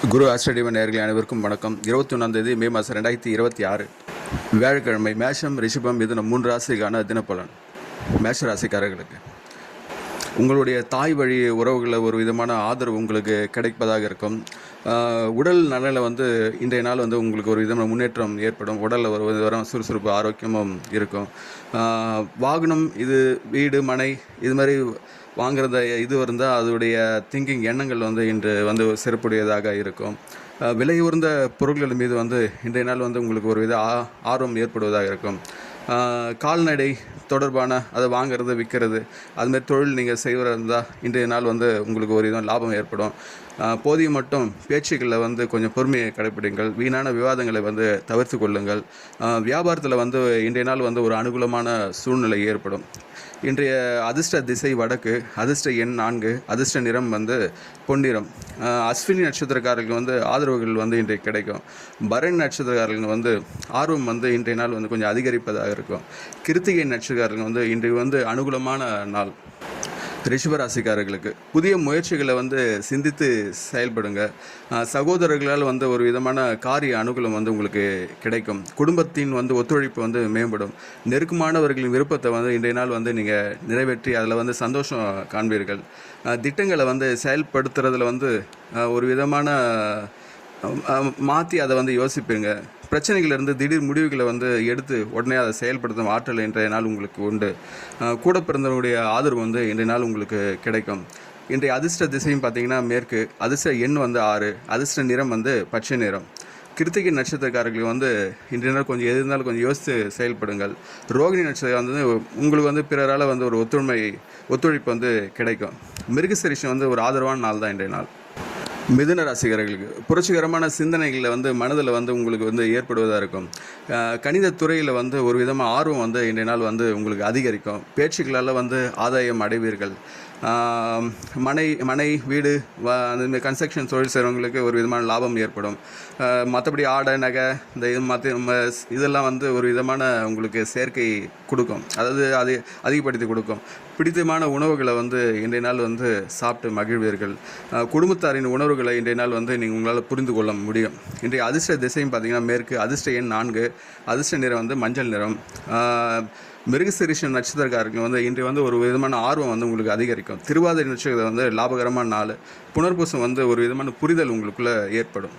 குரு Australia நேயர்கள் அனைவருக்கும் வணக்கம். 21 மே மாதம் 2026 வியாழக்கிழமை. மேஷம், ரிஷபம், மிதுனம் 3 ராசிக்கான தினப்பலன். மேஷ ராசிக்காரர்களுக்கு உங்களுடைய தாய் வழி உறவுகளில் ஒரு விதமான ஆதரவு உங்களுக்கு கிடைப்பதாக இருக்கும். உடல் நலனில் இன்றைய நாள் உங்களுக்கு ஒரு விதமான முன்னேற்றம் ஏற்படும். உடலில் ஒரு விதமான சுறுசுறுப்பு ஆரோக்கியமும் இருக்கும். வாகனம், இது வீடு மனை இது மாதிரி வாங்குறத இருந்தால் அதோடைய திங்கிங் எண்ணங்கள் இன்று சிறப்புடையதாக இருக்கும். விலை உயர்ந்த பொருட்கள் மீது இன்றைய நாள் உங்களுக்கு ஒரு வித ஆர்வம் ஏற்படுவதாக இருக்கும். கால்நடை தொடர்பான அதை வாங்கிறது விற்கிறது அதுமாதிரி தொழில் நீங்கள் செய்வதாக இருந்தால் இன்றைய நாள் உங்களுக்கு ஒரு விதம் லாபம் ஏற்படும். போதிய மட்டும் பேச்சுக்களில் கொஞ்சம் பொறுமையை கடைப்பிடிங்கள். வீணான விவாதங்களை தவிர்த்து கொள்ளுங்கள். வியாபாரத்தில் இன்றைய நாள் ஒரு அனுகூலமான சூழ்நிலை ஏற்படும். இன்றைய அதிர்ஷ்ட திசை வடக்கு, அதிர்ஷ்ட எண் 4, அதிர்ஷ்ட நிறம் பொன்னிறம். அஸ்வினி நட்சத்திரக்காரர்களுக்கு ஆதரவுகள் இன்றைக்கு கிடைக்கும். பரணி நட்சத்திரக்காரர்கள் ஆர்வம் இன்றைய நாள் கொஞ்சம் அதிகரிப்பதாக இருக்கும். கிருத்திகை நட்சத்திரக்காரர்கள் இன்றைக்கு அனுகூலமான நாள். ரிஷபராசிக்காரர்களுக்கு புதிய முயற்சிகளை சிந்தித்து செயல்படுங்க. சகோதரர்களால் ஒரு விதமான காரிய அனுகூலம் உங்களுக்கு கிடைக்கும். குடும்பத்தின் ஒத்துழைப்பு மேம்படும். நெருக்கமானவர்களின் விருப்பத்தை இன்றைய நாள் நீங்கள் நிறைவேற்றி அதில் சந்தோஷம் காண்பீர்கள். திட்டங்களை செயல்படுத்துறதுல ஒரு விதமான மாற்றி அதை யோசிப்பீங்க. பிரச்சனைகளிலிருந்து திடீர் முடிவுகளை எடுத்து உடனே அதை செயல்படுத்தும் ஆற்றல் இன்றைய நாள் உங்களுக்கு உண்டு. கூட பிறந்தவருடைய ஆதரவு இன்றைய நாள் உங்களுக்கு கிடைக்கும். இன்றைய அதிர்ஷ்ட திசையும் பார்த்தீங்கன்னா மேற்கு, அதிர்ஷ்ட எண் 6, அதிர்ஷ்ட நிறம் பச்சை நிறம். கிருத்திகை நட்சத்திரக்காரர்களுக்கு இன்றைய நாள் கொஞ்சம் எது இருந்தாலும் கொஞ்சம் யோசித்து செயல்படுங்கள். ரோகிணி நட்சத்திரம் உங்களுக்கு பிறரால் ஒரு ஒத்துழைப்பு கிடைக்கும். மிருகசீரிஷம் ஒரு ஆதரவான நாள் தான் இன்றைய நாள். மிதுன ராசிகர்களுக்கு புரட்சிகரமான சிந்தனைகளில் மனதில் உங்களுக்கு ஏற்படுவதாக இருக்கும். கணித துறையில் ஒரு விதமாக ஆர்வம் இன்றைய நாள் உங்களுக்கு அதிகரிக்கும். பேச்சுக்களால் ஆதாயம் அடைவீர்கள். மனை வீடு அந்த கன்ஸ்ட்ரக்ஷன் தொழில் செய்கிறவங்களுக்கு ஒரு விதமான லாபம் ஏற்படும். மற்றபடி ஆடை நகை இந்த இதெல்லாம் ஒரு விதமான உங்களுக்கு சேர்க்கை கொடுக்கும். அதாவது அது அதிகப்படுத்தி கொடுக்கும். பிடித்தமான உணவுகளை இன்றைய நாள் சாப்பிட்டு மகிழ்வீர்கள். குடும்பத்தாரின் உணவுகளை இன்றைய நாள் நீங்கள் உங்களால் புரிந்து கொள்ள முடியும். இன்றைய அதிர்ஷ்ட திசையும் பார்த்திங்கன்னா மேற்கு, அதிர்ஷ்ட எண் 4, அதிர்ஷ்ட நிறம் மஞ்சள் நிறம். மிருகசீரிஷம் நட்சத்திரக்காரர்கள் இன்று ஒரு விதமான ஆர்வம் உங்களுக்கு அதிகரிக்கும். திருவாதிரை நட்சத்திரம் லாபகரமான நாள். புனர்பூசம் ஒரு விதமான புரிதல் உங்களுக்குள்ளே ஏற்படும்.